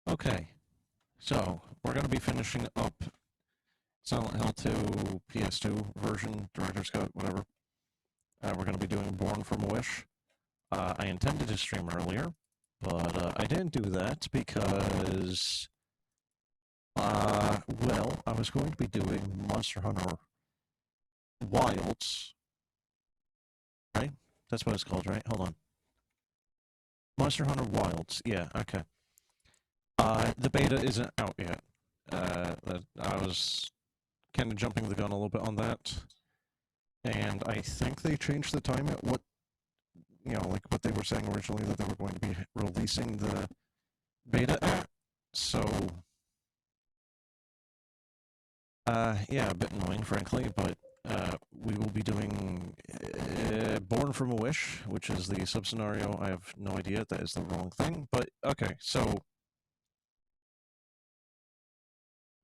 Okay, so we're going to be finishing up Silent Hill 2 PS2 version, Director's Cut, whatever. We're going to be doing Born from a Wish. I intended to stream earlier, but I didn't do that because, well, I was going to be doing Monster Hunter Wilds, right? That's what it's called, right? Hold on. Monster Hunter Wilds, yeah, okay. The beta isn't out yet. I was kind of jumping the gun a little bit on that. And I think they changed the time at what, like what they were saying originally, that they were going to be releasing the beta at. So, yeah, a bit annoying, frankly, but we will be doing Born from a Wish, which is the sub-scenario. I have no idea. That is the wrong thing. But, okay, so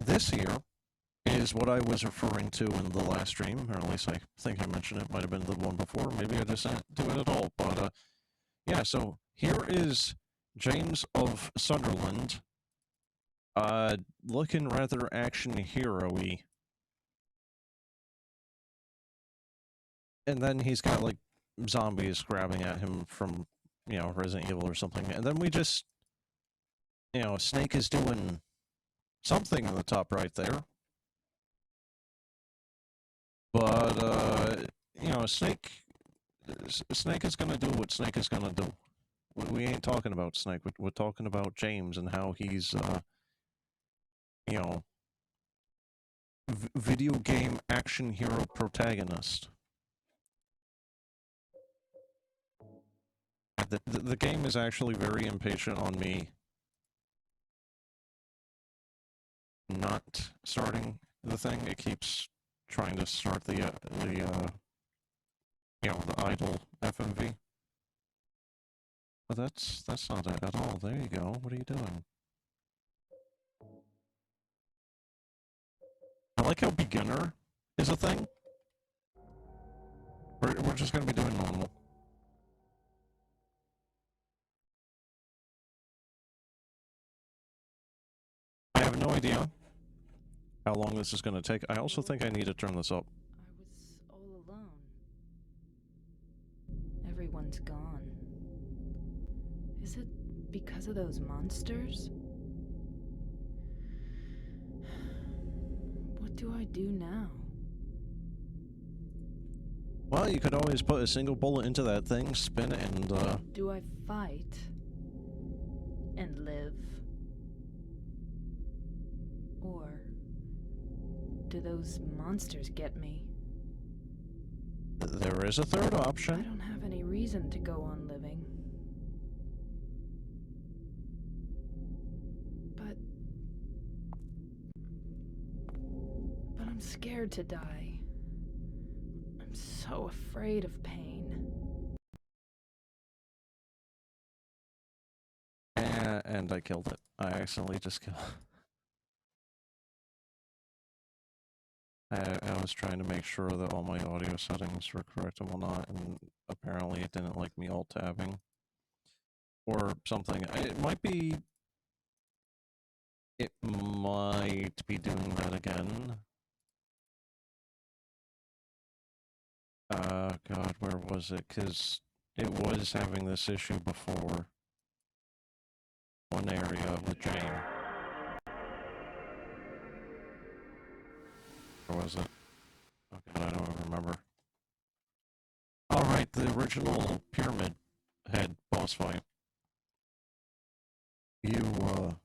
this here is what I was referring to in the last stream, or at least I think I mentioned it. Might have been the one before. Maybe I just didn't do it at all. But, yeah, so here is James of Sunderland, looking rather action hero-y. And then he's got, like, zombies grabbing at him from, Resident Evil or something. And then we just, Snake is doing something in the top right there. But, Snake is gonna do what Snake is gonna do. We ain't talking about Snake. We're talking about James and how he's, video game action hero protagonist. The game is actually very impatient on me not starting the thing. It keeps trying to start the idle FMV. But that's not it at all. There you go. What are you doing? I like how beginner is a thing. We're just gonna be doing normal. I have no idea how long this is going to take. I also think I need to turn this up. I was all alone. Everyone's gone. Is it because of those monsters? What do I do now? Well, you could always put a single bullet into that thing, spin it, and, Do I fight and live? Or do those monsters get me? There is a third option. I don't have any reason to go on living. But I'm scared to die. I'm so afraid of pain. And I killed it. I accidentally just killed it. I was trying to make sure that all my audio settings were correct and whatnot, and apparently it didn't like me alt-tabbing. Or something. It might be doing that again. God, where was it? Because it was having this issue before. One area with Jane. Or was it? Oh God, I don't remember. Alright, the original Pyramid Head boss fight. you, well,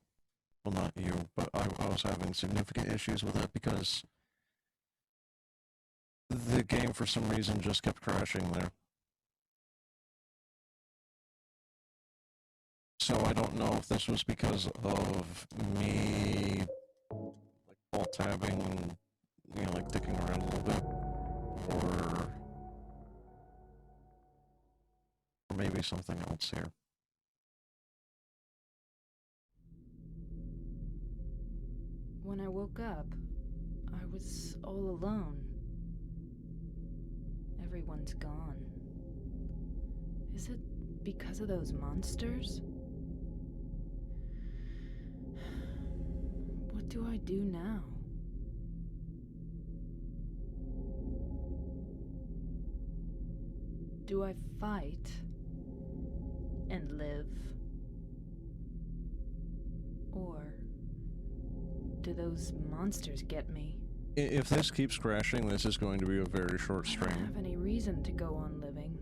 not you, but I was having significant issues with it because the game, for some reason, just kept crashing there. So I don't know if this was because of me, like, alt-tabbing and, you know, like, dicking around a little bit, or maybe something else here. When I woke up, I was all alone. Everyone's gone. Is it because of those monsters? What do I do now? Do I fight and live? Or do those monsters get me? If this keeps crashing, this is going to be a very short I don't stream. have any reason to go on living.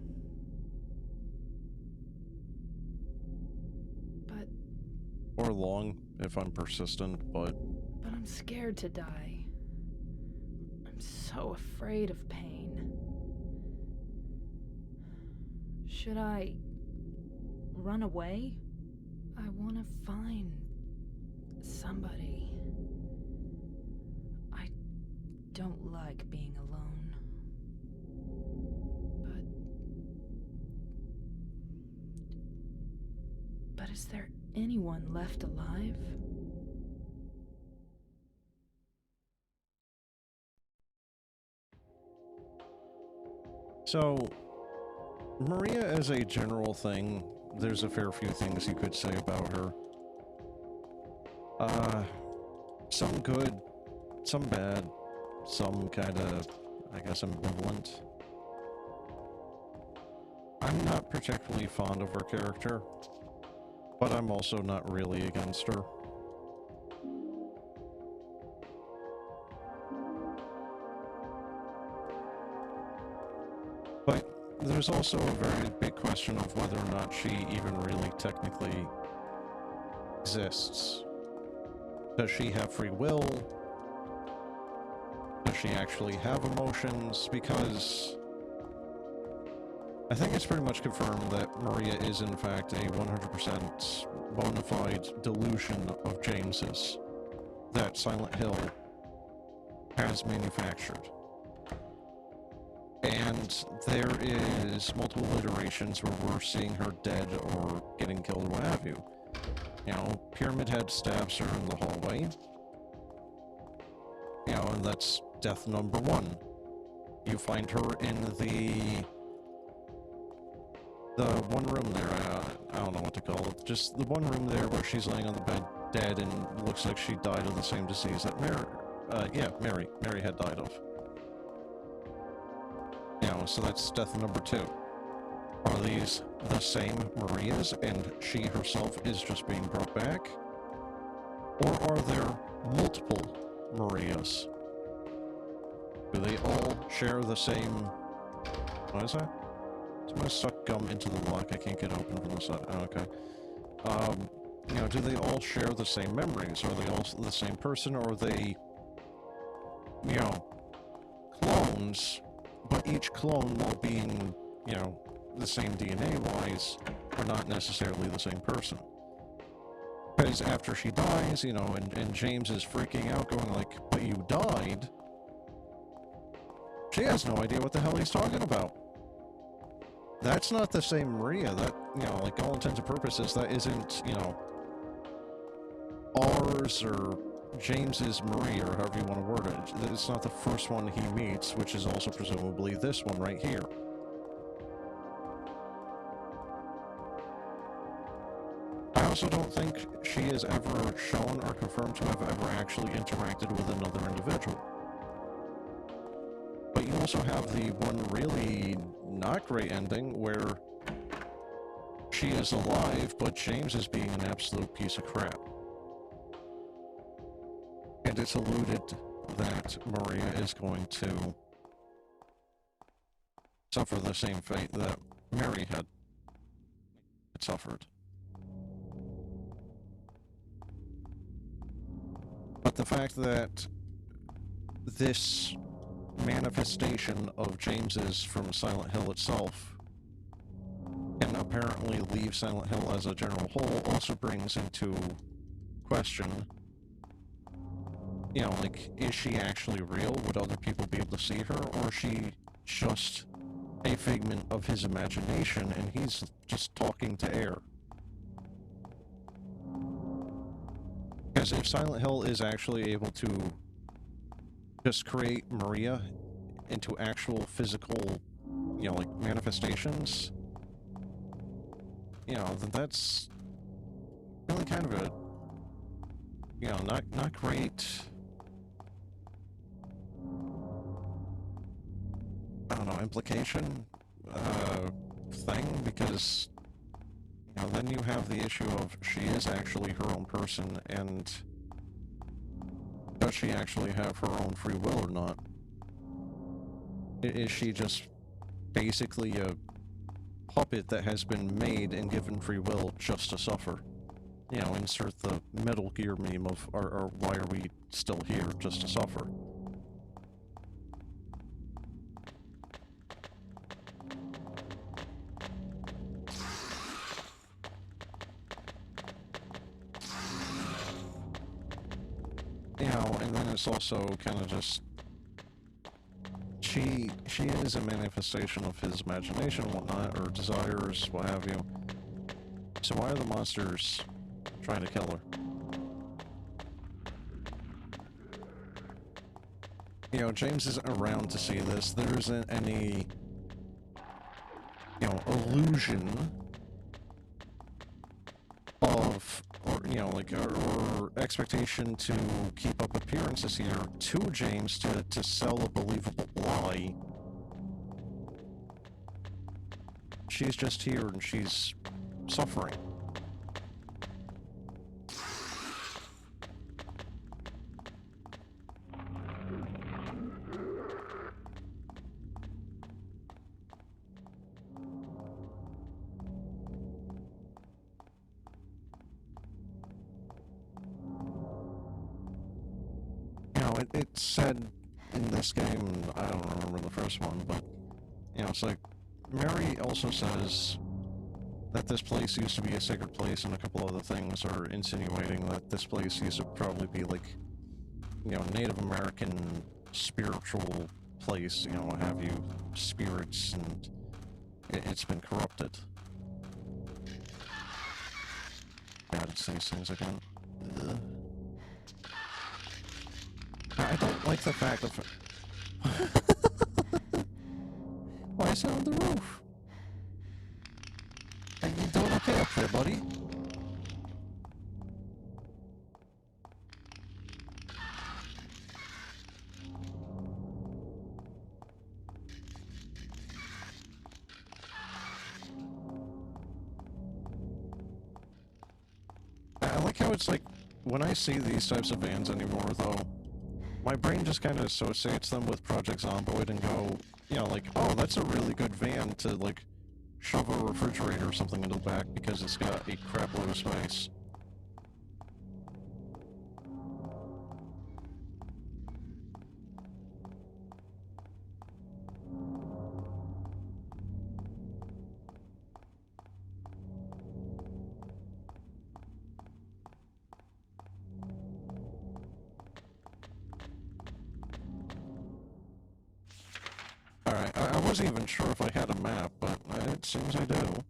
But Or long, if I'm persistent, but I'm scared to die. I'm so afraid of pain. Should I run away? I want to find somebody. I don't like being alone. But is there anyone left alive? so Maria, as a general thing, there's a fair few things you could say about her. Some good, some bad, some kind of, I guess, ambivalent. I'm not particularly fond of her character, but I'm also not really against her. But there's also a very big question of whether or not she even really technically exists. Does she have free will? Does she actually have emotions? Because I think it's pretty much confirmed that Maria is in fact a 100% bona fide delusion of James's that Silent Hill has manufactured. And there is multiple iterations where we're seeing her dead or getting killed or what have you. You know, Pyramid Head stabs her in the hallway. You know, and that's death number 1. You find her in the one room there, I don't know what to call it, just the one room there where she's laying on the bed dead and looks like she died of the same disease that Mary had died of. You know, so that's death number 2. Are these the same Marias and she herself is just being brought back? Or are there multiple Marias? Do they all share the same... What is that? Somebody stuck gum into the lock. I can't get open from the side. Oh, okay. You know, do they all share the same memories? Are they all the same person? Or are they, you know, clones, but each clone, while being, you know, the same DNA-wise, are not necessarily the same person? Because after she dies, you know, and James is freaking out, going like, but you died, she has no idea what the hell he's talking about. That's not the same Maria. That, you know, like, all intents and purposes, that isn't, you know, ours or James's Maria, or however you want to word it. It's not the first one he meets, which is also presumably this one right here. I also don't think she is ever shown or confirmed to have ever actually interacted with another individual. But you also have the one really not great ending where she is alive, but James is being an absolute piece of crap. And it's alluded that Maria is going to suffer the same fate that Mary had suffered. the fact that this manifestation of James's from Silent Hill itself can apparently leave Silent Hill as a general whole also brings into question, you know, like, is she actually real? Would other people be able to see her? Or is she just a figment of his imagination and he's just talking to air? Because if Silent Hill is actually able to just create Maria into actual physical, you know, like, manifestations, you know, then that's really kind of a, you know, not great, I don't know, implication, thing, because, you know, then you have the issue of she is actually her own person, and does she actually have her own free will or not? Is she just basically a puppet that has been made and given free will just to suffer? You know, insert the Metal Gear meme of, or why are we still here, just to suffer? You know, and then it's also kind of just, she is a manifestation of his imagination and whatnot, or desires, what have you. So why are the monsters trying to kill her? You know, James isn't around to see this. There isn't any, you know, illusion of, or, you know, like, or expectation to keep up appearances here to James to sell a believable lie. She's just here and she's suffering. It said in this game, I don't remember the first one, but, you know, it's like, Mary also says that this place used to be a sacred place, and a couple other things are insinuating that this place used to probably be, like, you know, Native American spiritual place, you know, what have you, spirits, and it's been corrupted. God, it's these things again. Ugh. I don't like the fact of... Why is it on the roof? Are you doing okay up there, buddy? I like how it's like, when I see these types of vans anymore, though, my brain just kind of associates them with Project Zomboid and go, you know, like, oh, that's a really good van to, like, shove a refrigerator or something into the back because it's got a crap load of space. Alright, I wasn't even sure if I had a map, but it seems I do.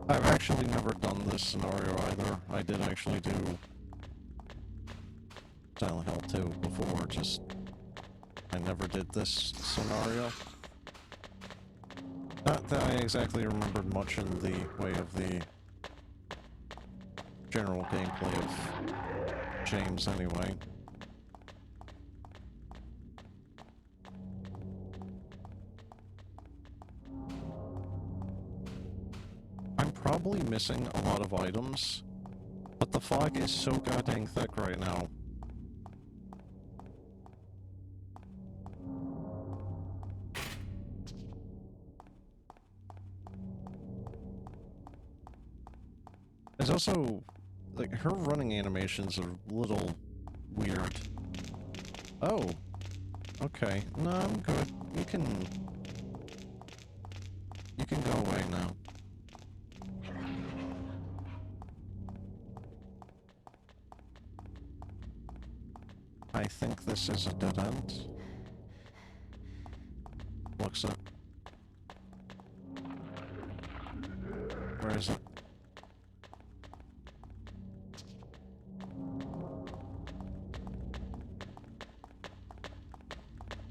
I've actually never done this scenario either. I did actually do Silent Hill 2 before, just I never did this scenario. Not that I exactly remembered much in the way of the general gameplay of James anyway. I'm probably missing a lot of items, but the fog is so goddamn thick right now. There's also like, her running animations are a little weird. Oh. Okay. No, I'm good. You can go away now. I think this is a dead end. Looks it. Where is it?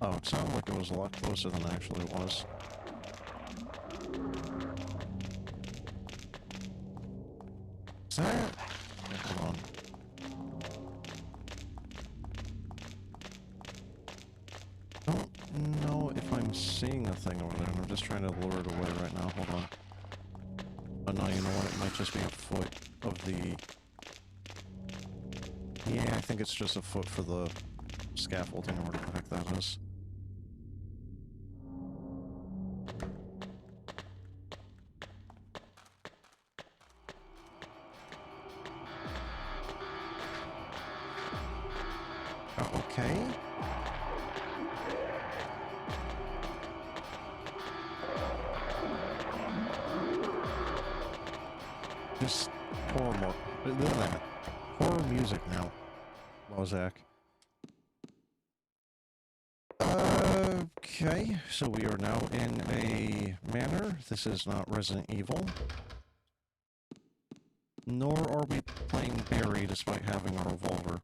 Oh, it sounded like it was a lot closer than it actually was. Is that... Hold on. I don't know if I'm seeing a thing over there, and I'm just trying to lure it away right now. Hold on. Oh no, you know what? It might just be a foot of the... Yeah, I think it's just a foot for the scaffolding or whatever the heck that is. Okay. Just horror music now, Mozak. Okay, so we are now in a manor. This is not Resident Evil. Nor are we playing Barry despite having a revolver.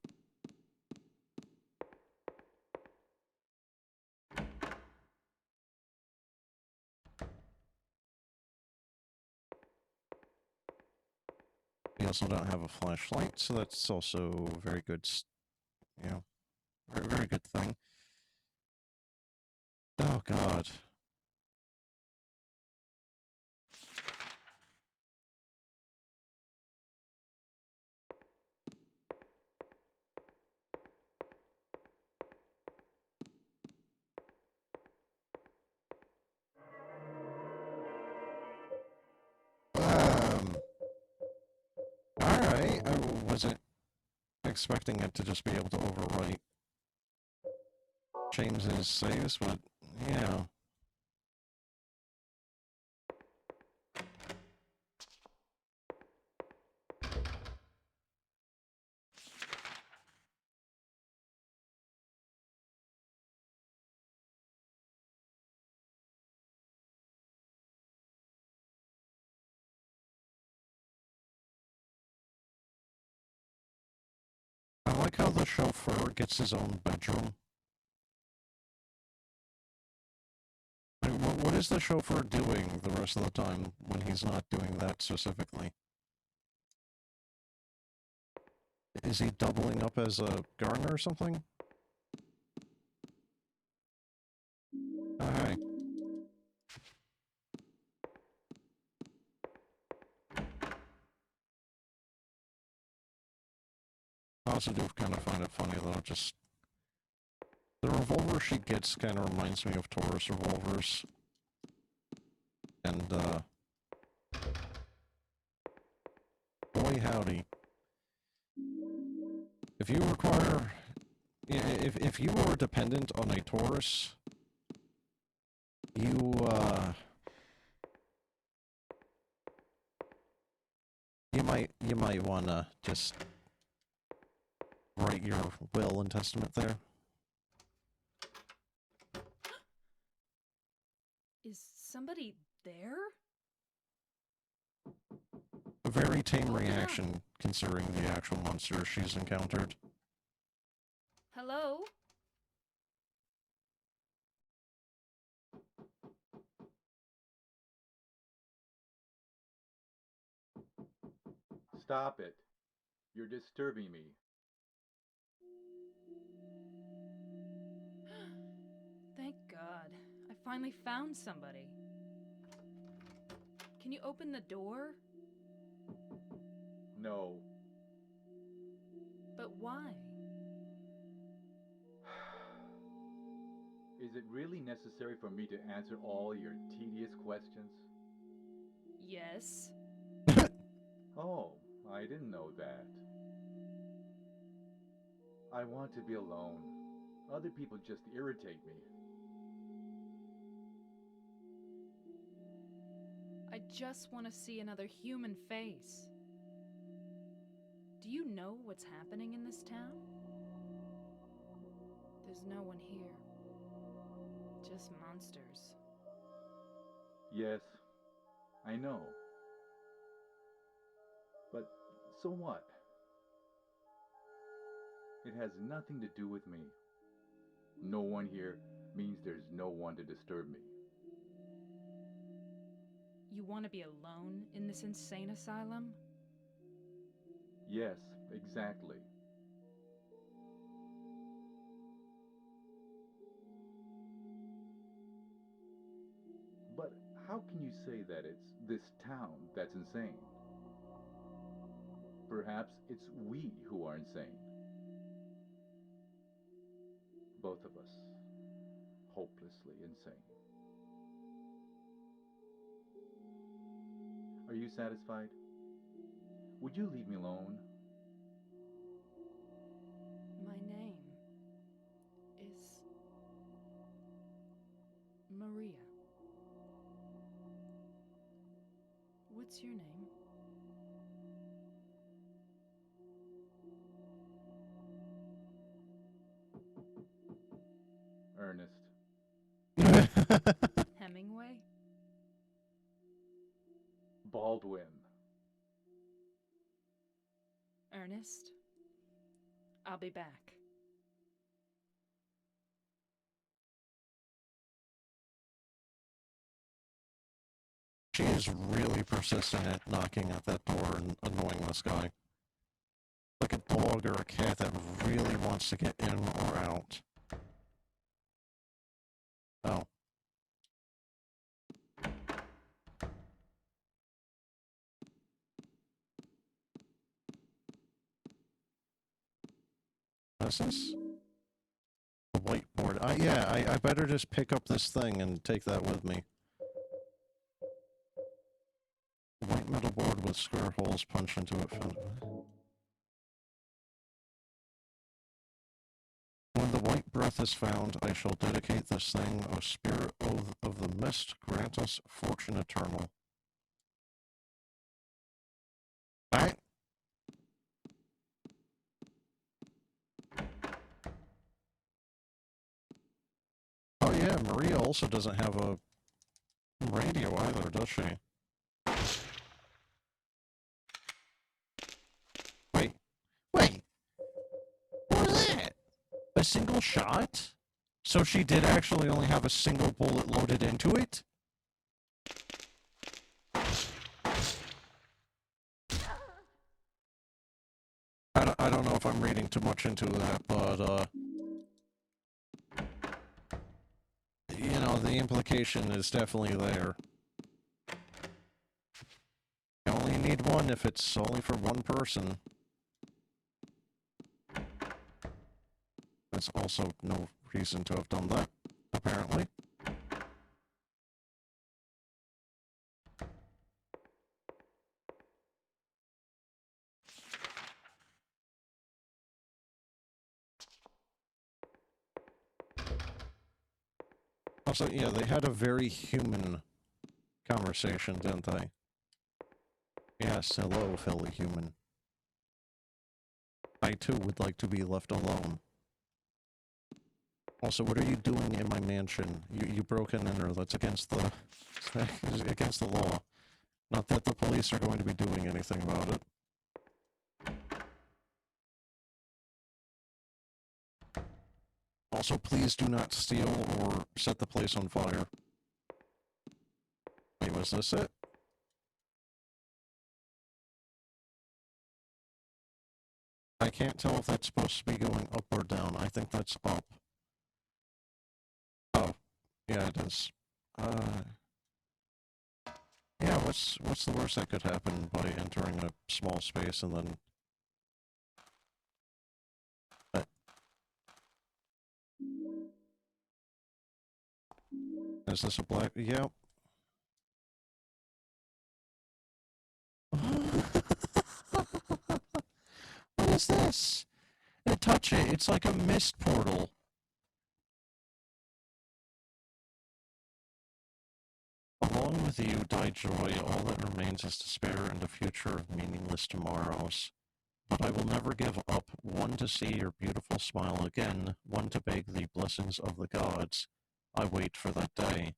We also don't have a flashlight, so that's also a very good, you know, very, very good thing. Oh, God. Alright, I wasn't expecting it to just be able to overwrite James's saves, but, yeah. I like how the chauffeur gets his own bedroom. What is the chauffeur doing the rest of the time when he's not doing that specifically? Is he doubling up as a gardener or something? Alright. I also do kind of find it funny though, just... The revolver she gets kind of reminds me of Taurus revolvers. And, boy howdy. If you require... If you are dependent on a Taurus, you might wanna just write your will and testament there. Is somebody there? A very tame reaction, considering the actual monster she's encountered. Hello? Stop it. You're disturbing me. Thank God. I finally found somebody. Can you open the door? No. But why? Is it really necessary for me to answer all your tedious questions? Yes. Oh, I didn't know that. I want to be alone. Other people just irritate me. I just want to see another human face. Do you know what's happening in this town? There's no one here. Just monsters. Yes, I know. But so what? It has nothing to do with me. No one here means there's no one to disturb me. You want to be alone in this insane asylum? Yes, exactly. But how can you say that it's this town that's insane? Perhaps it's we who are insane. Both of us. Hopelessly insane. Are you satisfied? Would you leave me alone? My name is Maria. What's your name? Ernest. Hemingway? Baldwin. Ernest? I'll be back. She is really persistent at knocking at that door and annoying this guy. Like a dog or a cat that really wants to get in or out. Oh. What's this? The whiteboard. I better just pick up this thing and take that with me. White metal board with square holes punched into it. When the white breath is found, I shall dedicate this thing, O spirit of the mist, grant us fortune eternal. Alright. Oh yeah, Maria also doesn't have a radio either, does she? Wait. What was that? A single shot? So she did actually only have a single bullet loaded into it? I don't know if I'm reading too much into that, but, you know, the implication is definitely there. You only need one if it's only for one person. There's also no reason to have done that, apparently. Also, yeah, they had a very human conversation, didn't they? Yes, hello, fellow human. I too would like to be left alone. Also, what are you doing in my mansion? You broke an enter. That's against the against the law. Not that the police are going to be doing anything about it. Also, please do not steal or set the place on fire. Wait, was this it? I can't tell if that's supposed to be going up or down. I think that's up. Oh, yeah, it is. Yeah, what's the worst that could happen by entering a small space and then... Is this a black... Yep. is this? Touch it. It's like a mist portal. Along with you die joy, all that remains is despair and a future of meaningless tomorrows. But I will never give up, one to see your beautiful smile again, one to beg the blessings of the gods. I wait for that day.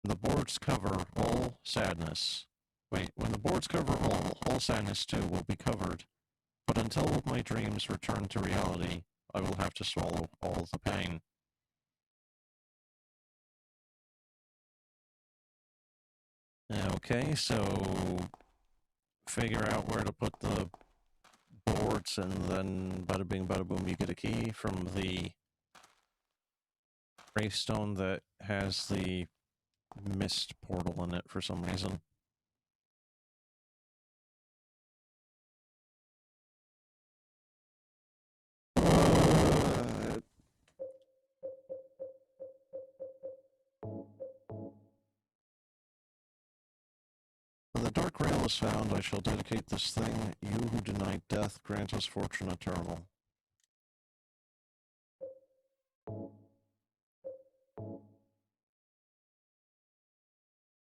When the boards cover all sadness. Wait, when the boards cover all sadness too will be covered. But until my dreams return to reality, I will have to swallow all the pain. Okay, so figure out where to put the boards, and then bada bing bada boom, you get a key from the gravestone that has the mist portal in it for some reason. When the dark rail is found, I shall dedicate this thing. You who denied death, grant us fortune eternal.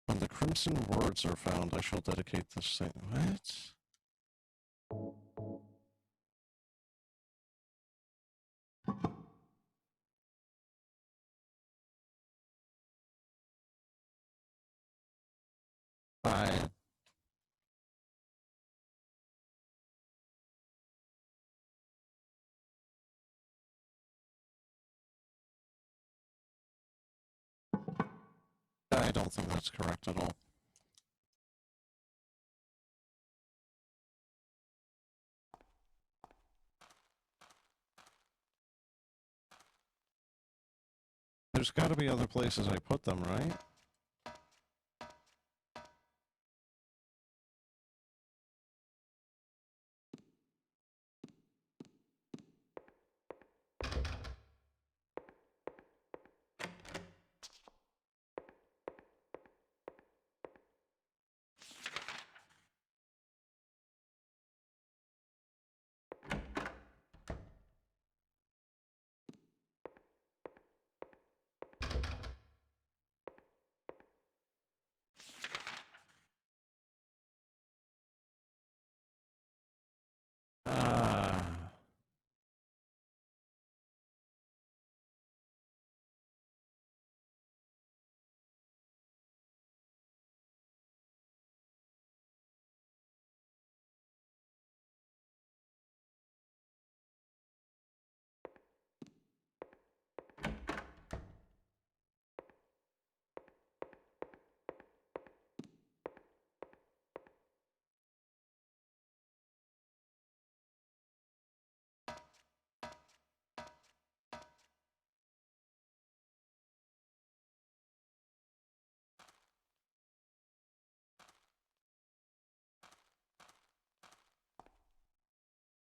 When the crimson words are found, I shall dedicate this thing. What? I don't think that's correct at all. There's got to be other places I put them, right?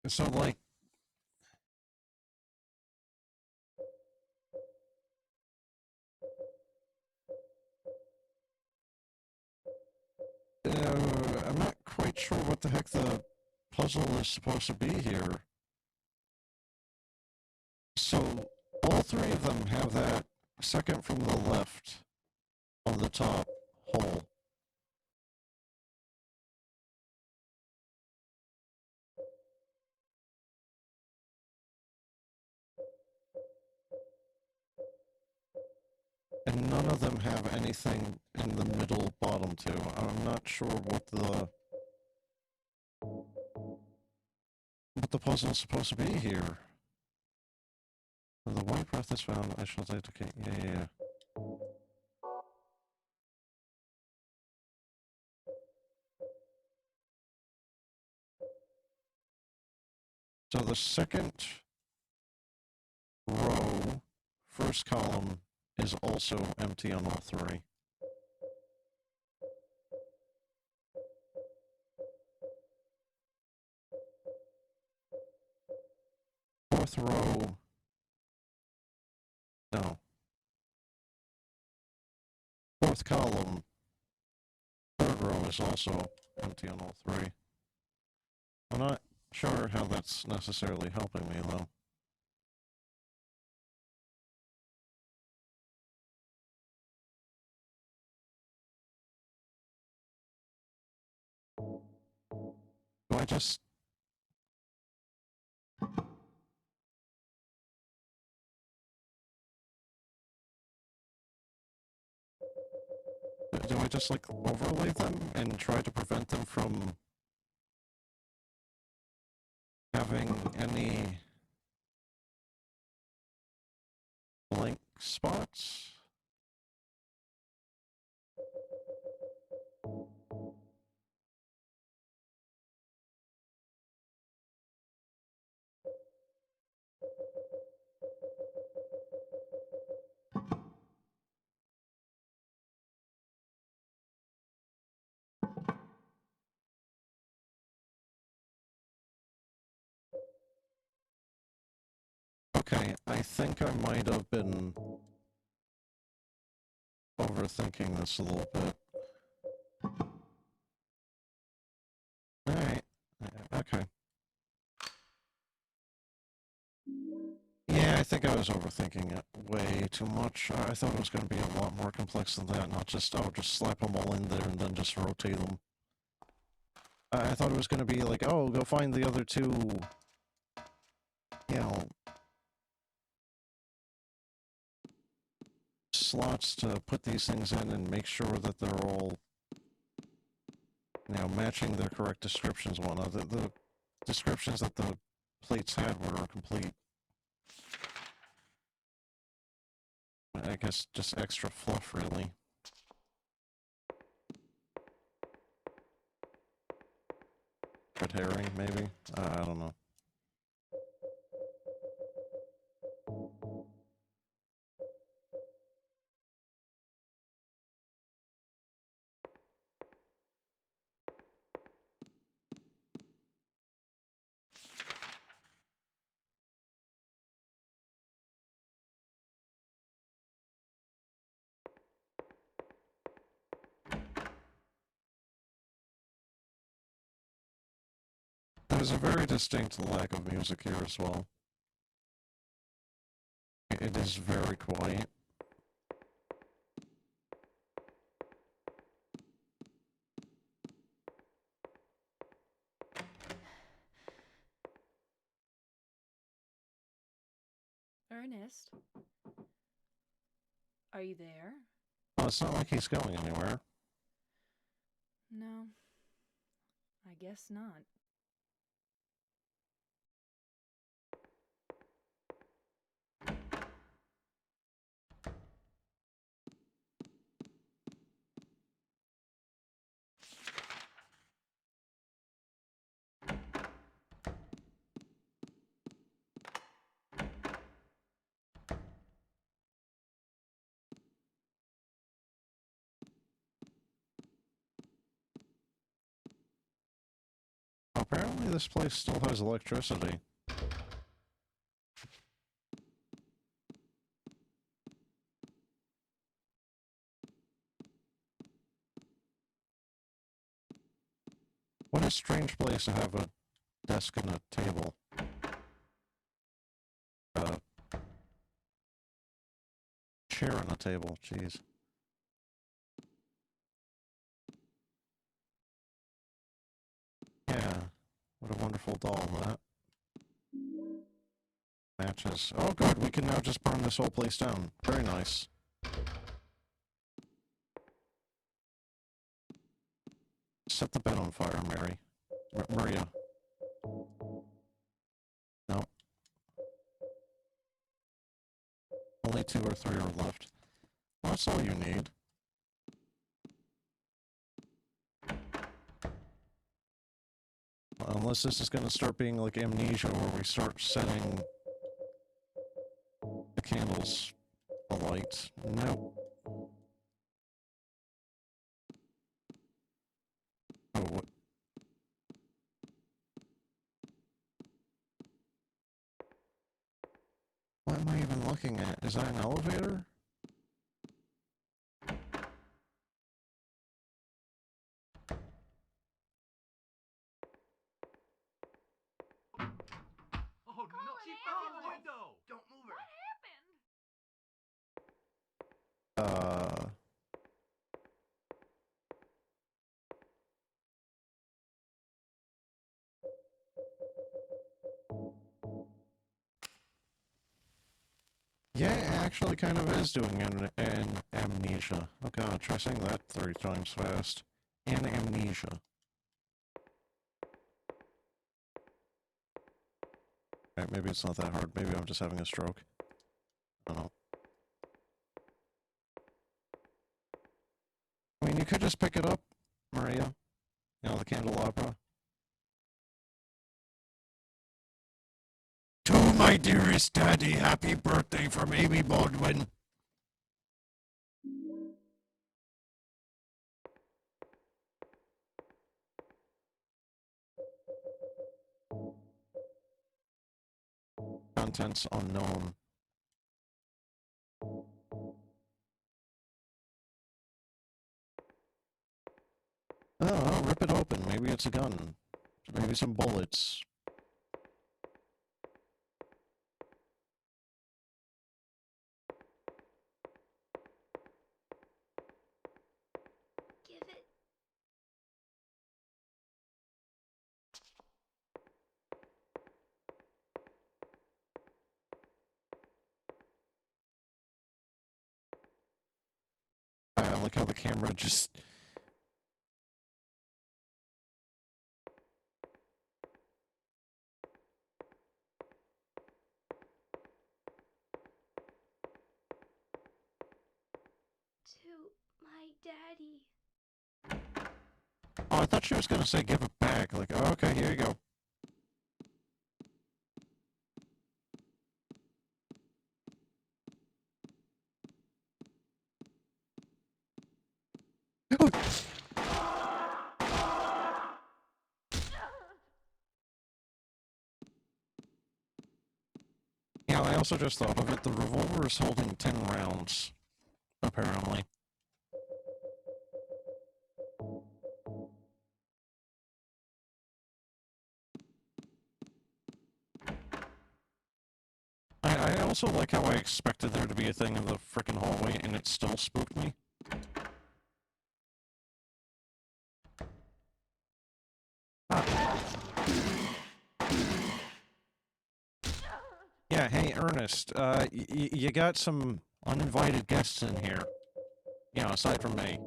So, like, I'm not quite sure what the heck the puzzle is supposed to be here. So, all three of them have that second from the left on the top hole. And none of them have anything in the middle bottom two. I'm not sure what the puzzle is supposed to be here. When the white breath is found, I shall dedicate. Yeah. So the second row, first column, is also empty on all three. Fourth row, no. Fourth column, third row is also empty on all three. I'm not sure how that's necessarily helping me, though. Do I just... Do I just, like, overlay them and try to prevent them from having any blank spots? Okay, I think I might have been overthinking this a little bit. Alright, okay. Yeah, I think I was overthinking it way too much. I thought it was going to be a lot more complex than that, not just, oh, just slap them all in there and then just rotate them. I thought it was going to be like, oh, go find the other two, you know, slots to put these things in and make sure that they're all, you know, matching their correct descriptions and whatnot. The descriptions that the plates had were complete, I guess, just extra fluff, really. Red herring, maybe? I don't know. There's a very distinct lack of music here as well. It is very quiet. Ernest? Are you there? Well, it's not like he's going anywhere. No. I guess not. Apparently this place still has electricity. What a strange place to have a desk and a table. Chair and a table, jeez. Yeah, what a wonderful doll, that. Matches. Oh good, we can now just burn this whole place down. Very nice. Set the bed on fire, Mary. Maria. No. Only 2 or 3 are left. Well, that's all you need. Unless this is going to start being like Amnesia, where we start setting the candles alight. Nope. Oh, what? What am I even looking at? Is that an elevator? She fell out the window! Don't move her! What happened? Yeah, it actually kind of is doing an amnesia. Oh god, try saying that 3 times fast. An amnesia. Alright, maybe it's not that hard. Maybe I'm just having a stroke. I don't know. I mean, you could just pick it up, Maria. You know, the candelabra. To my dearest daddy, happy birthday from Amy Baldwin. Contents unknown. Oh, rip it open. Maybe it's a gun. Maybe some bullets. Give it. I like how the camera just... To my daddy. Oh, I thought she was gonna say give it back. Like, oh, okay, here you go. Yeah, I also just thought of it. The revolver is holding 10 rounds, apparently. I also like how I expected there to be a thing in the frickin' hallway, and it still spooked me. Yeah, hey, Ernest, you got some uninvited guests in here. You know, aside from me.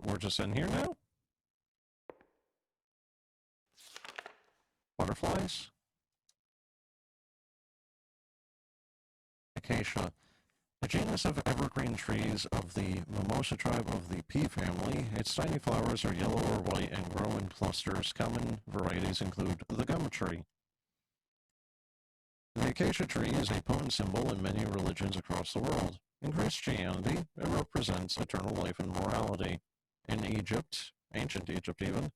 We're just in here now? Butterflies? Acacia. A genus of evergreen trees of the mimosa tribe of the pea family. Its tiny flowers are yellow or white and grow in clusters. Common varieties include the gum tree. The acacia tree is a potent symbol in many religions across the world. In Christianity, it represents eternal life and morality. In Egypt, ancient Egypt even,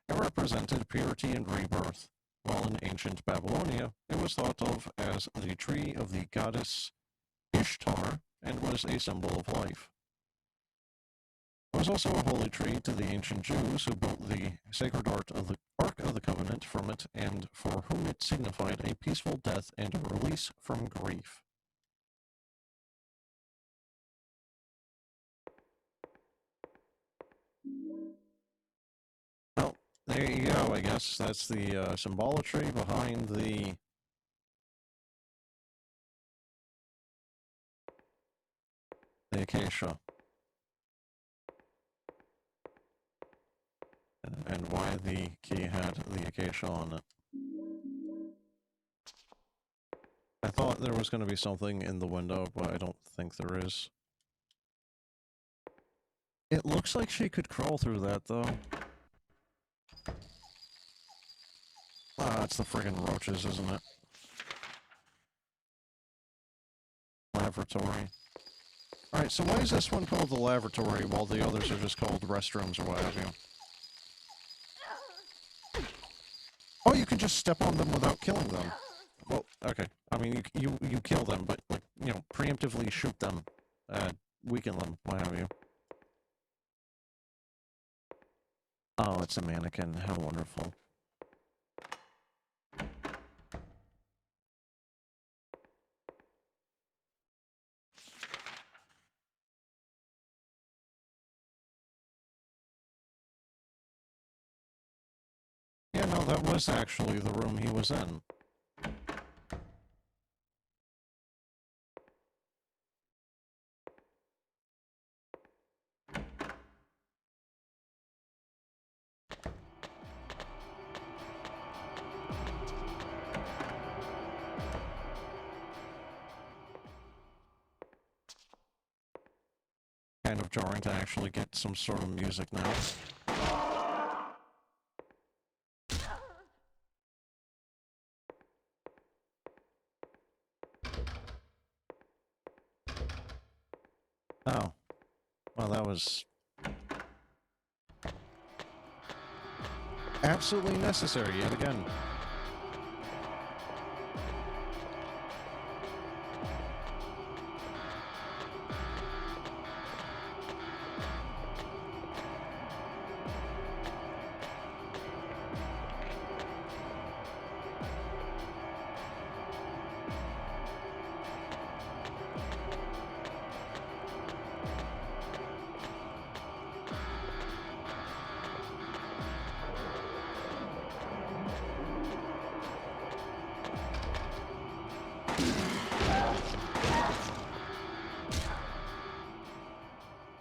it represented purity and rebirth, while in ancient Babylonia, it was thought of as the tree of the goddess Ishtar and was a symbol of life. It was also a holy tree to the ancient Jews who built the sacred Ark of the Covenant from it and for whom it signified a peaceful death and a release from grief. Well, there you go, I guess. That's the symbolatry behind the acacia. And why the key had the acacia on it. I thought there was going to be something in the window, but I don't think there is. It looks like she could crawl through that, though. Ah, it's the friggin' roaches, isn't it? Laboratory. Alright, so why is this one called the lavatory while the others are just called restrooms or what have you? Oh, you can just step on them without killing them. Well, okay. I mean, you kill them, but, like, you know, preemptively shoot them. Weaken them, what have you. Oh, it's a mannequin. How wonderful. Yeah, no, that was actually the room he was in. Kind of jarring to actually get some sort of music now. Oh. Well, that was absolutely necessary yet again.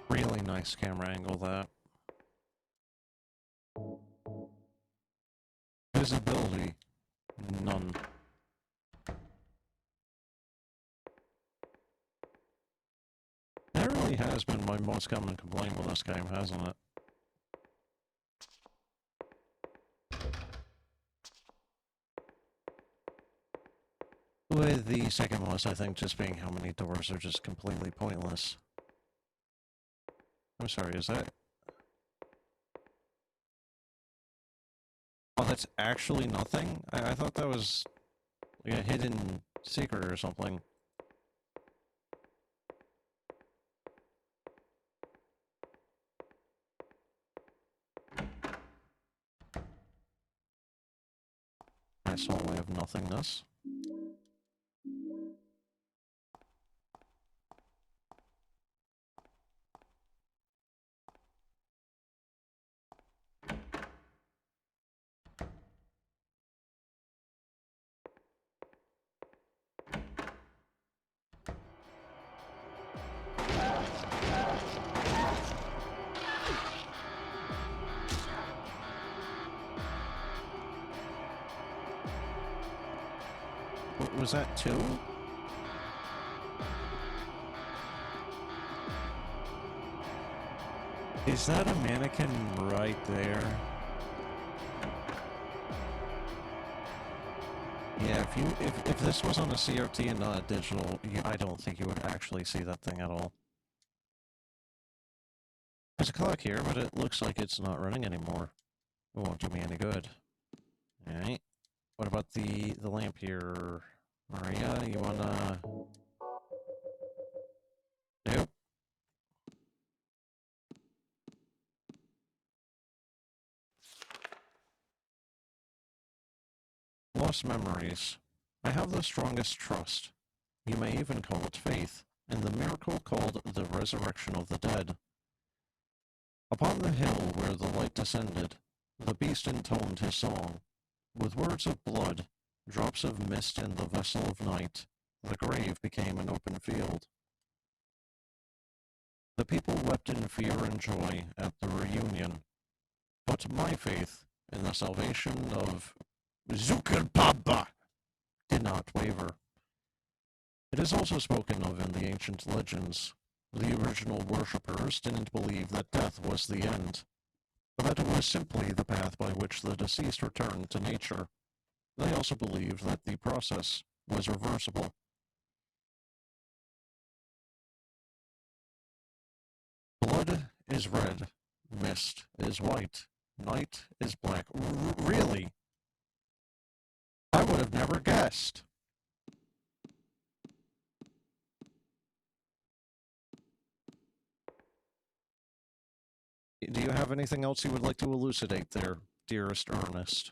Really nice camera angle, that. Visibility, none. That really has been my most common complaint with this game, hasn't it? With the second most, I think, just being how many doors are just completely pointless. I'm sorry, is that... Oh, that's actually nothing? I thought that was like a hidden secret or something. Nice hallway of nothingness. What, was that two? Is that a mannequin right there? Yeah, if this was on a CRT and not a digital, I don't think you would actually see that thing at all. There's a clock here, but it looks like it's not running anymore. It won't do me any good. Alright. What about the lamp here? Maria, you wanna... Nope. Lost memories. I have the strongest trust. You may even call it faith, in the miracle called the resurrection of the dead. Upon the hill where the light descended, the beast intoned his song. With words of blood, drops of mist in the vessel of night, the grave became an open field. The people wept in fear and joy at the reunion, but my faith in the salvation of Zuckerpaba did not waver. It is also spoken of in the ancient legends. The original worshippers didn't believe that death was the end, but that it was simply the path by which the deceased returned to nature. They also believed that the process was reversible. Blood is red, mist is white, night is black. Really? I would have never guessed. Do you have anything else you would like to elucidate there, dearest Ernest?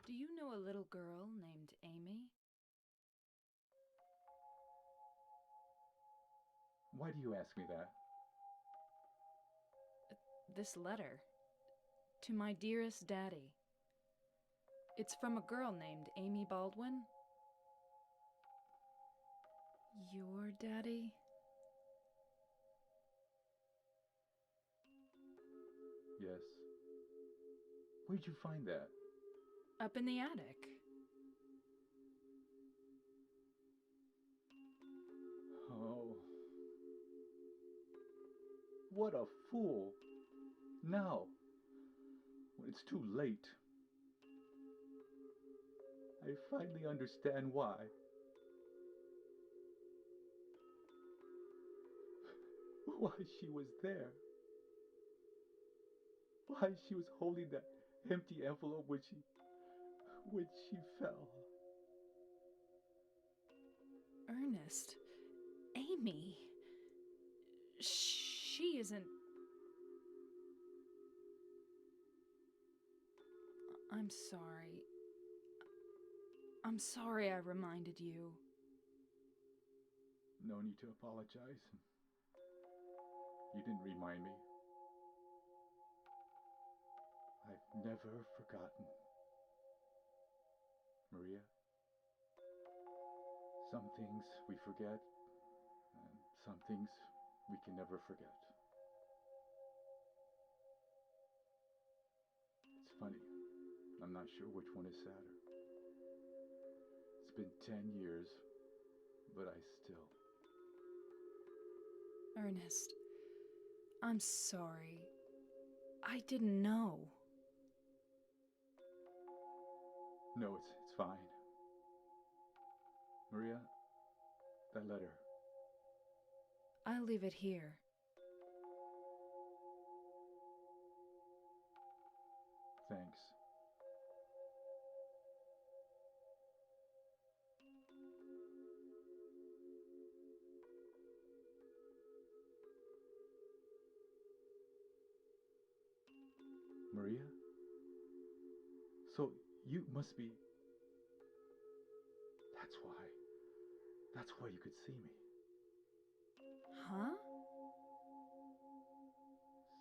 Do you know a little girl named Amy? Why do you ask me that? This letter. To my dearest daddy. It's from a girl named Amy Baldwin. Your daddy? Yes. Where'd you find that? Up in the attic. Oh. What a fool. Now, when it's too late, I finally understand why. Why she was there. Why she was holding that empty envelope when she fell. Ernest. Amy. She isn't... I'm sorry. I'm sorry I reminded you. No need to apologize. You didn't remind me. I've never forgotten. Maria, some things we forget, and some things we can never forget. It's funny. I'm not sure which one is sadder. It's been 10 years, but I still... Ernest, I'm sorry. I didn't know. No, it's fine. Maria, that letter. I'll leave it here. Thanks. Maria? So you must be... That's why you could see me. Huh?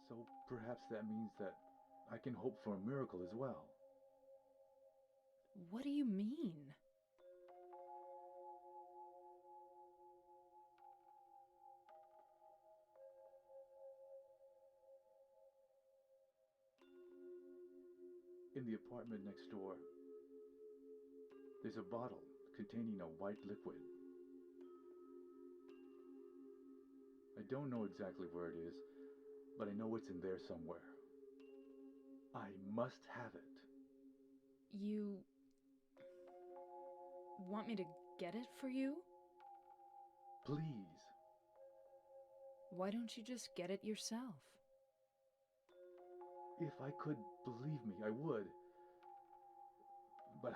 So perhaps that means that I can hope for a miracle as well. What do you mean? In the apartment next door, there's a bottle containing a white liquid. I don't know exactly where it is, but I know it's in there somewhere. I must have it. You... want me to get it for you? Please. Why don't you just get it yourself? If I could, believe me, I would. But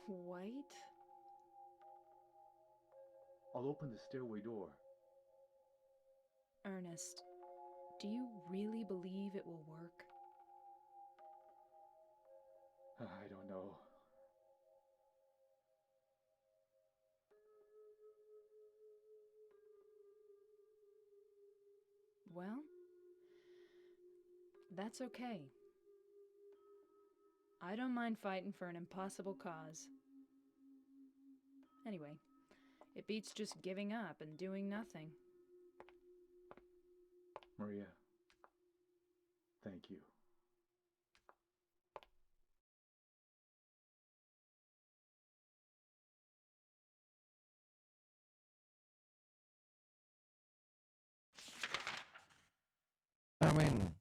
White? I'll open the stairway door. Ernest, do you really believe it will work? I don't know. Well, that's okay. I don't mind fighting for an impossible cause. Anyway, it beats just giving up and doing nothing. Maria, thank you. I mean,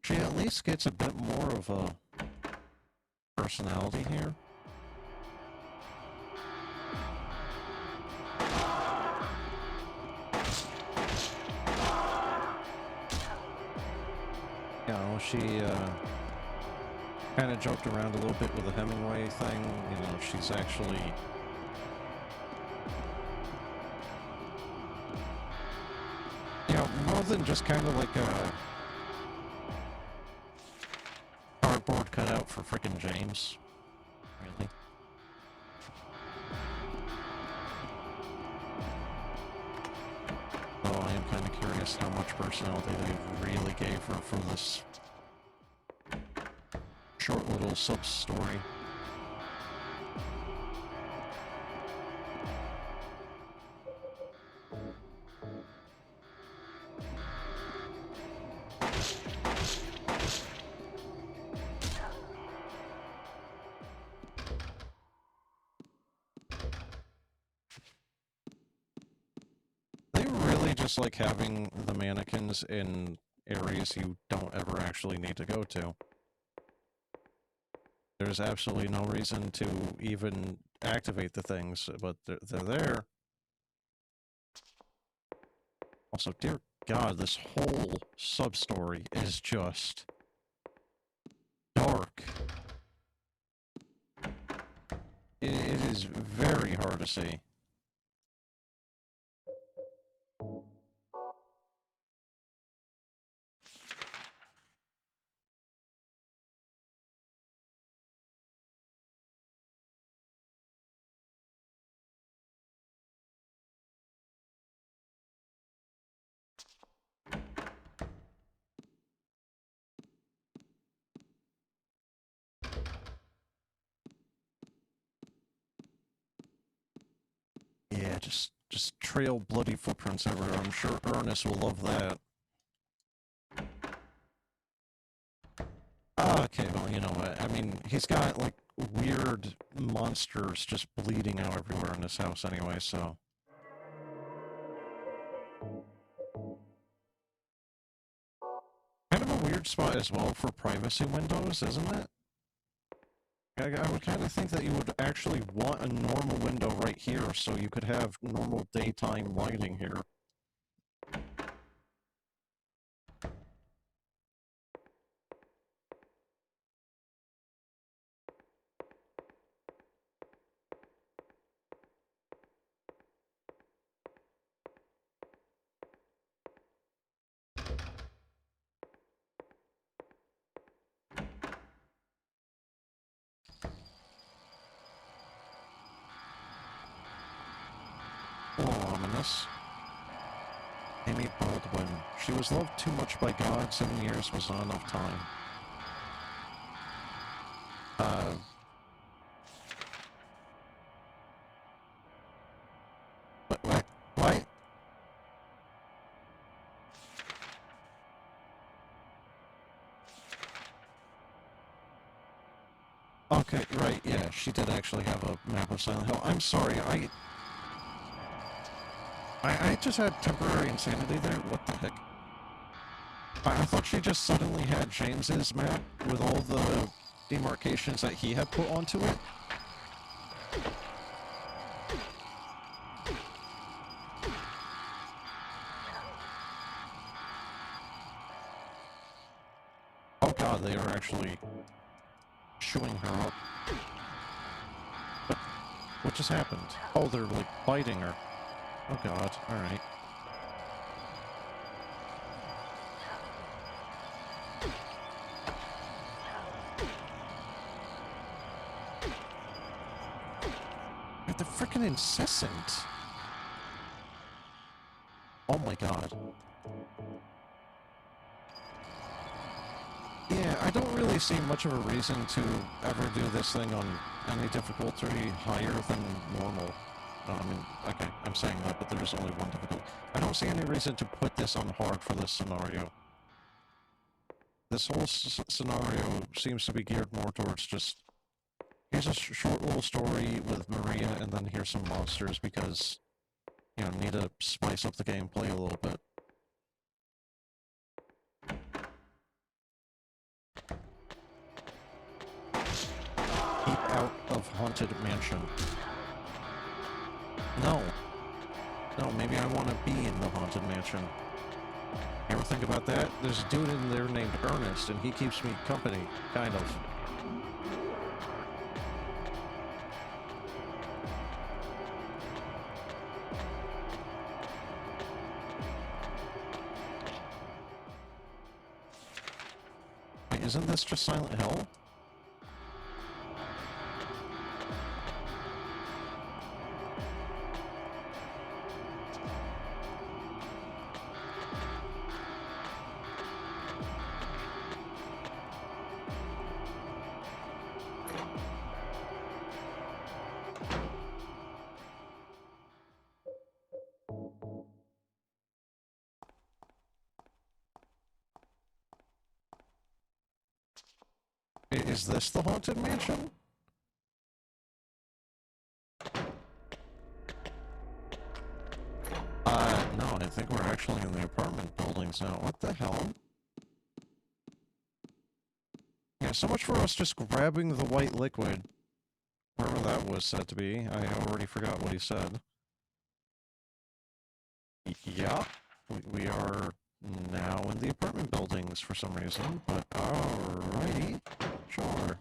she at least gets a bit more of a personality here. You know, she kind of joked around a little bit with the Hemingway thing. You know, she's actually... You know, more than just kind of like a cardboard cutout for frickin' James. Really. Though I am kind of curious how much personality they really gave her for this short little sub-story. They really just like having the mannequins in areas you don't ever actually need to go to. There's absolutely no reason to even activate the things, but they're there. Also, dear God, this whole sub-story is just dark. It is very hard to see. Yeah, just trail bloody footprints everywhere. I'm sure Ernest will love that. Okay, well, you know what? I mean, he's got, like, weird monsters just bleeding out everywhere in this house anyway, so... Kind of a weird spot as well for privacy windows, isn't it? I would kind of think that you would actually want a normal window right here so you could have normal daytime lighting here. Ominous. Amy Baldwin. She was loved too much by God. 7 years was not enough time. What? Okay, right, yeah, she did actually have a map of Silent Hill. I'm sorry, I just had temporary insanity there. What the heck? I thought she just suddenly had James's map with all the demarcations that he had put onto it. Oh god, they are actually chewing her up. What just happened? Oh, they're like biting her. Oh god, alright. They're freaking incessant. Oh my god. Yeah, I don't really see much of a reason to ever do this thing on any difficulty higher than normal. No, I mean, okay, I'm saying that, but there's only one difficulty. I don't see any reason to put this on hard for this scenario. This whole scenario seems to be geared more towards just, here's a short little story with Maria, and then here's some monsters because, you know, need to spice up the gameplay a little bit. Keep out of Haunted Mansion. No. No, maybe I want to be in the Haunted Mansion. Ever think about that? There's a dude in there named Ernest, and he keeps me company, kind of. Wait, isn't this just Silent Hill? Is this the Haunted Mansion? No, I think we're actually in the apartment buildings now. What the hell? Yeah, so much for us just grabbing the white liquid. Wherever that was said to be. I already forgot what he said. Yeah, we are now in the apartment buildings for some reason, but alrighty, sure.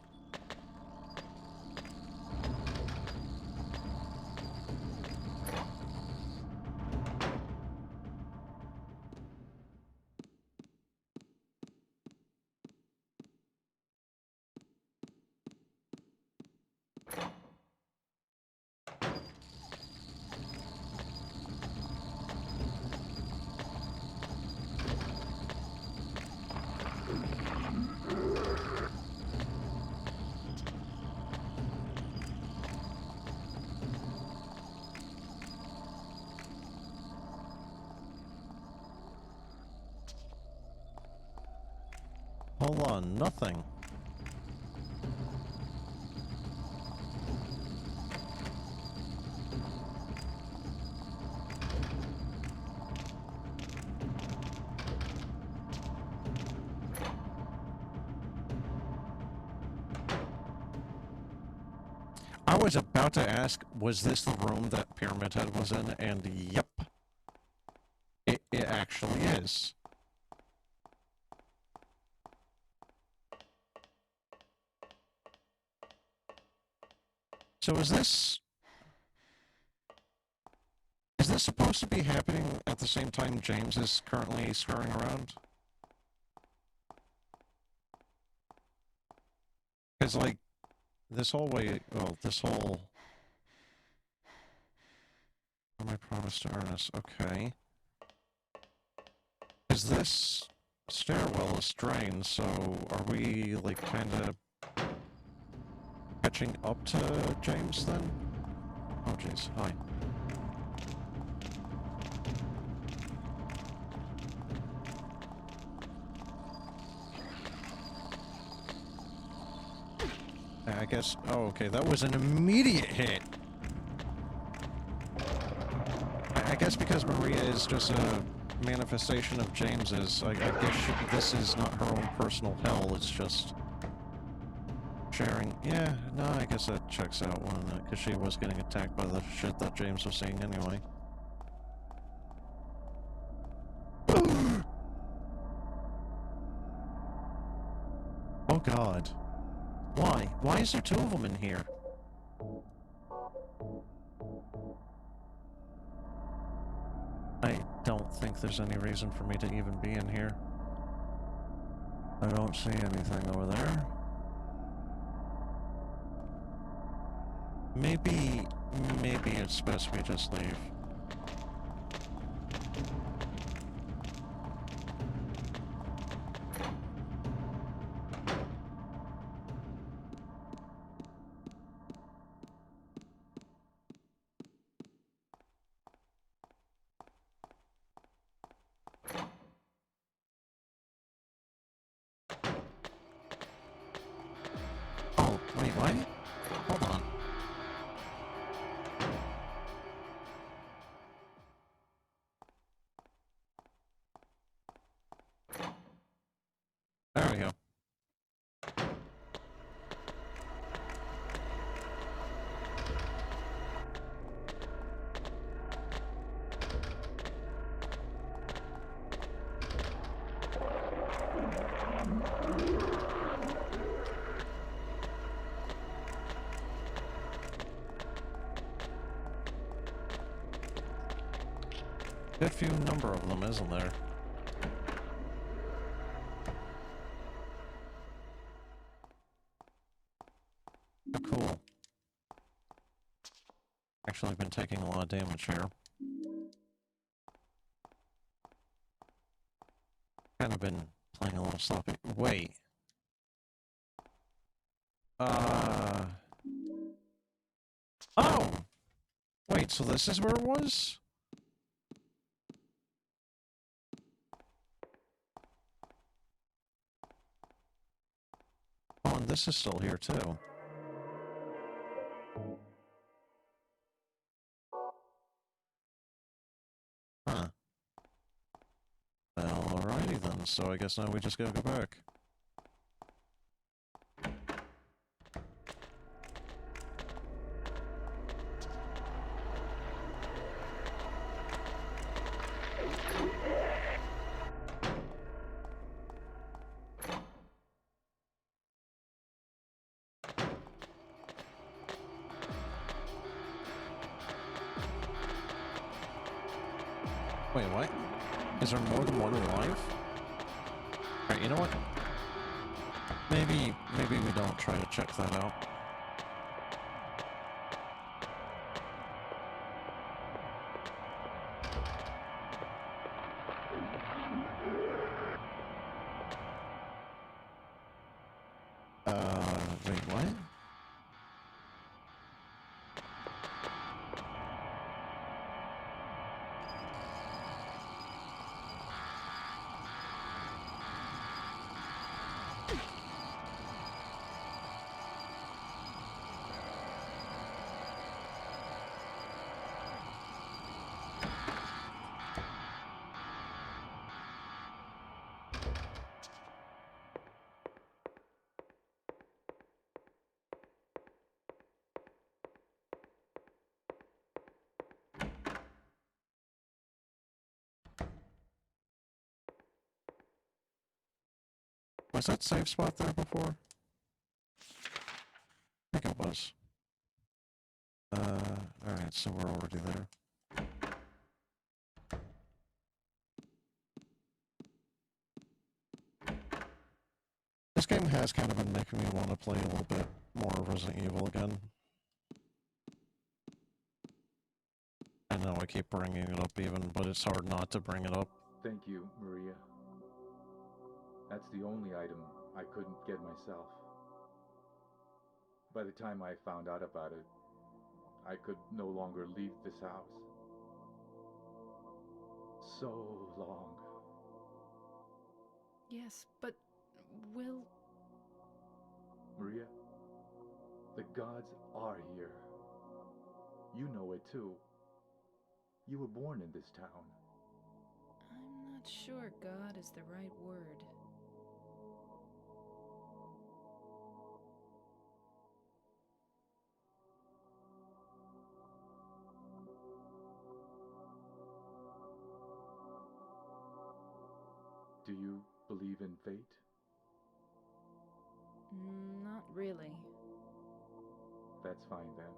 Hold on, nothing. I was about to ask, was this the room that Pyramid Head was in? And yep. It actually is. So is this supposed to be happening at the same time James is currently scurrying around? Because, like, this whole way, well, this whole... My promise to Ernest, okay. Is this stairwell is drained, so are we, like, kind of catching up to James, then? Oh, jeez, hi. I guess, oh, okay, that was an immediate hit! I guess because Maria is just a manifestation of James's, I guess this is not her own personal hell, it's just sharing. Yeah, no, I guess that checks out one, because she was getting attacked by the shit that James was seeing anyway. Oh god. Why? Why is there two of them in here? I don't think there's any reason for me to even be in here. I don't see anything over there. Maybe it's best we just leave. Oh, wait, what? Hold on. Good few number of them, isn't there? Oh, cool. Actually, I've been taking a lot of damage here. Kind of been playing a little sloppy. Wait. Oh! Wait, so this is where it was? Oh, and this is still here, too. Huh. Well, alrighty then, so I guess now we just gotta go back. Wait, what? Is there more than one alive? Alright, you know what? Maybe we don't try to check that out. Wait, what? Was that safe spot there before? I think it was. Alright, so we're already there. This game has kind of been making me want to play a little bit more Resident Evil again. I know I keep bringing it up even, but it's hard not to bring it up. Thank you, Maria. That's the only item I couldn't get myself. By the time I found out about it, I could no longer leave this house. So long. Yes, but will... Maria, the gods are here. You know it too. You were born in this town. I'm not sure God is the right word. Do you believe in fate? Not really. That's fine then.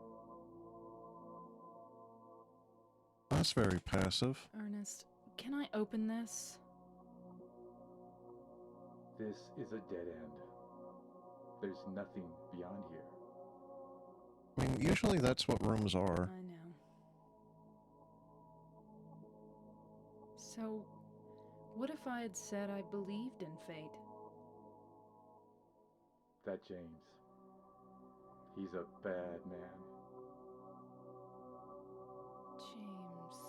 That's very passive. Ernest, can I open this? This is a dead end. There's nothing beyond here. I mean, usually that's what rooms are. I know. So, what if I had said I believed in fate? That James. He's a bad man. James...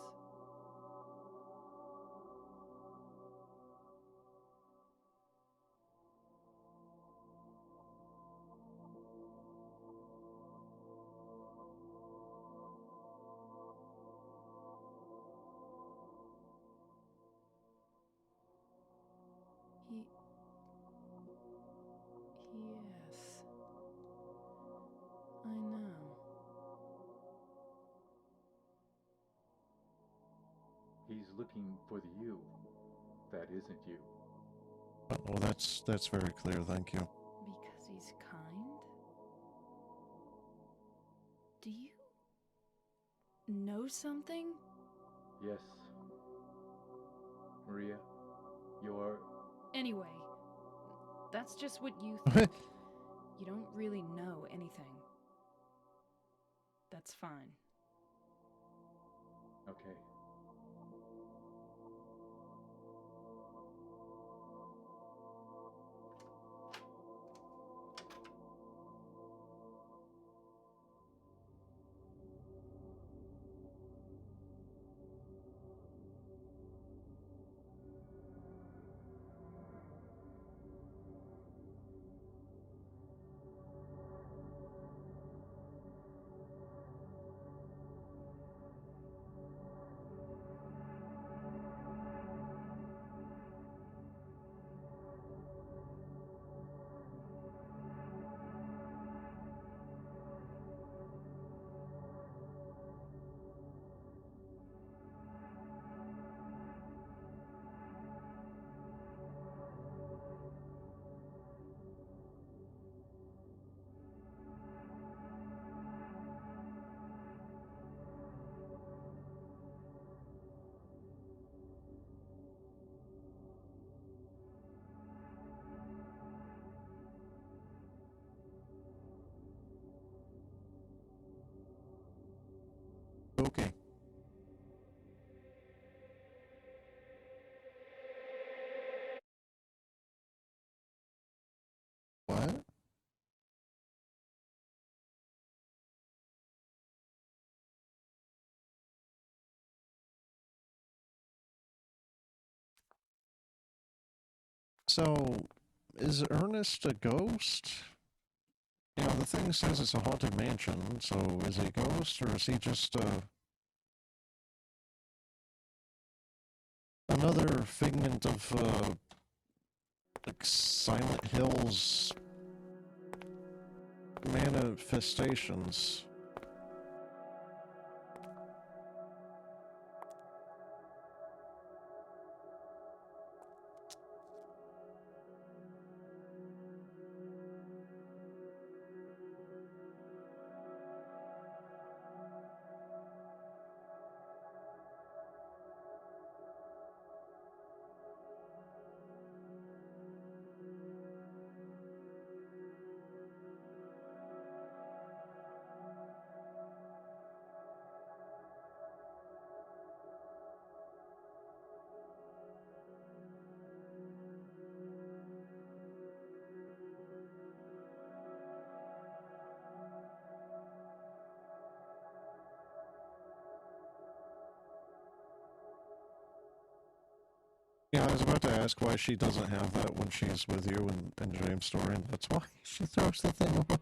Yes. I know. He's looking for the you that isn't you. Well, that's very clear, thank you. Because he's kind? Do you know something? Yes, Maria, you're... Anyway, that's just what you think. You don't really know anything. That's fine. Okay. Okay. What? So, is Ernest a ghost? You know, the thing says it's a haunted mansion, so is he a ghost, or is he just, another figment of, like, Silent Hills manifestations? Yeah, I was about to ask why she doesn't have that when she's with you in James' story, and that's why she throws the thing away.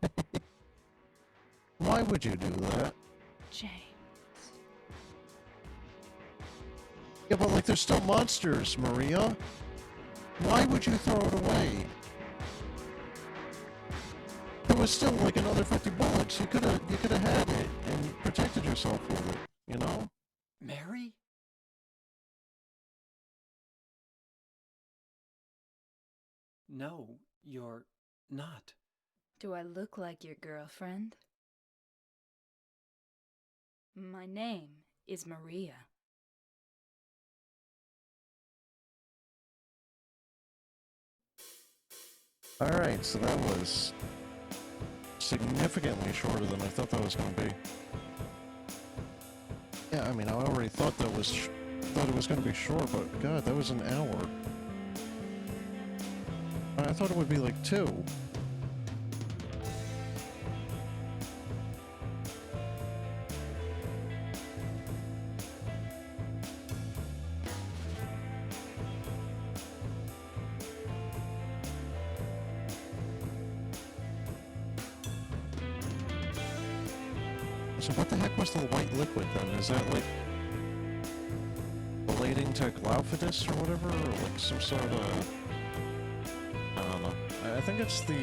Why would you do that? James. Yeah, but like, there's still monsters, Maria. Why would you throw it away? There was still like another 50 bullets. You could have had it and protected yourself with it, you know? Mary? No, you're not. Do I look like your girlfriend? My name is Maria. Alright, so that was significantly shorter than I thought that was going to be. Yeah, I mean, I already thought that was thought it was going to be short, but god, that was an hour. I thought it would be like 2. So what the heck was the white liquid then? Is that like relating to Glaufidus or whatever, or like some sort of... I don't know. I think it's the...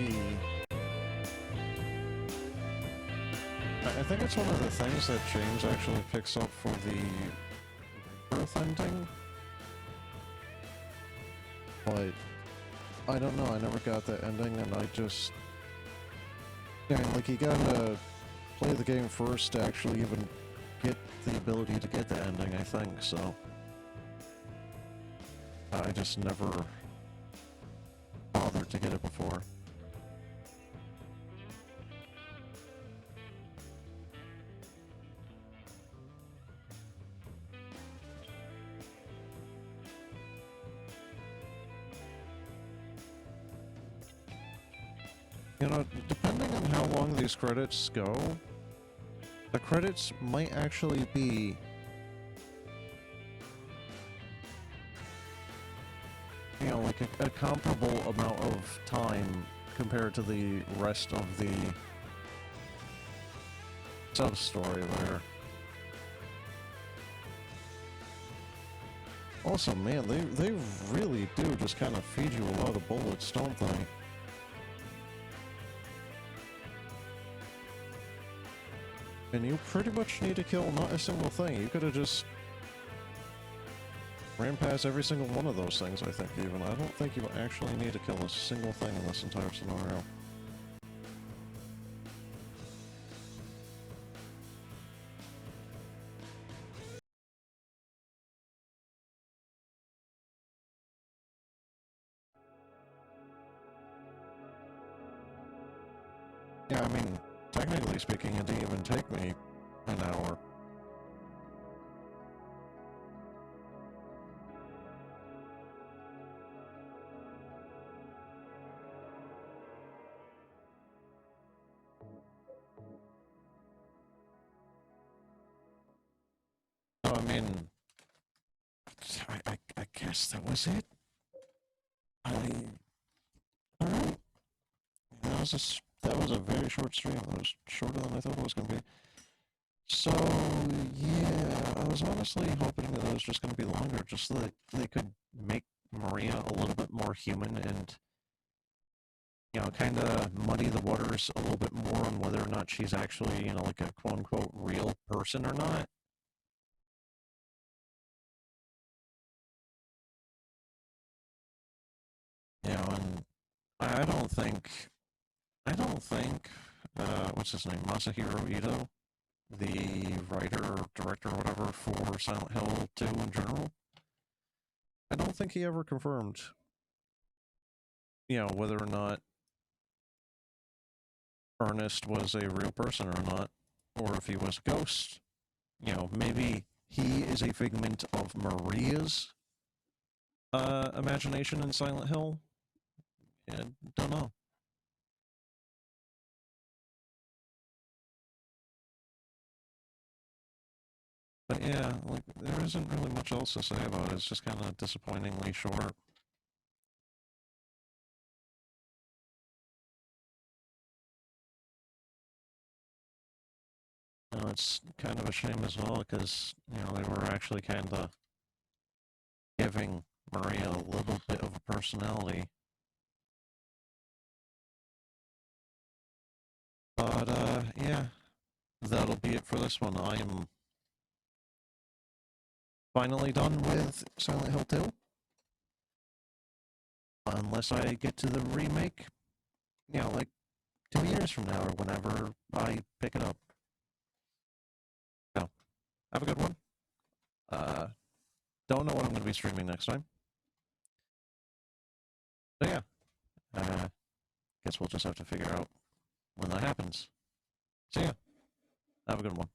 I think it's one of the things that James actually picks up for the birth ending. But I don't know, I never got that ending, and I just... Yeah, like, you gotta play the game first to actually even get the ability to get the ending, I think, so... I just never bothered to get it before. You know, depending on how long these credits go, the credits might actually be like a comparable amount of time compared to the rest of the sub-story there. Also, man, they really do just kind of feed you a lot of bullets, don't they? And you pretty much need to kill not a single thing. You could have just ran past every single one of those things, I think, even. I don't think you actually need to kill a single thing in this entire scenario. Yeah, I mean, technically speaking, it didn't even take me an hour. So, I mean, I guess that was it. Alright. That was a very short stream. That was shorter than I thought it was going to be. So, yeah, I was honestly hoping that it was just going to be longer, just so that they could make Maria a little bit more human and, kind of muddy the waters a little bit more on whether or not she's actually, like a quote-unquote real person or not. And I don't think, what's his name, Masahiro Ito, the writer or director or whatever for Silent Hill 2 in general, I don't think he ever confirmed, whether or not Ernest was a real person or not, or if he was a ghost. Maybe he is a figment of Maria's imagination in Silent Hill. Yeah, don't know. But yeah, like, there isn't really much else to say about it. It's just kind of disappointingly short. It's kind of a shame as well, because, they were actually kind of giving Maria a little bit of a personality. But, yeah, that'll be it for this one. I am finally done with Silent Hill 2. Unless I get to the remake, like 2 years from now or whenever I pick it up. So, have a good one. Don't know what I'm going to be streaming next time. So yeah, guess we'll just have to figure out when that happens. So yeah, have a good one.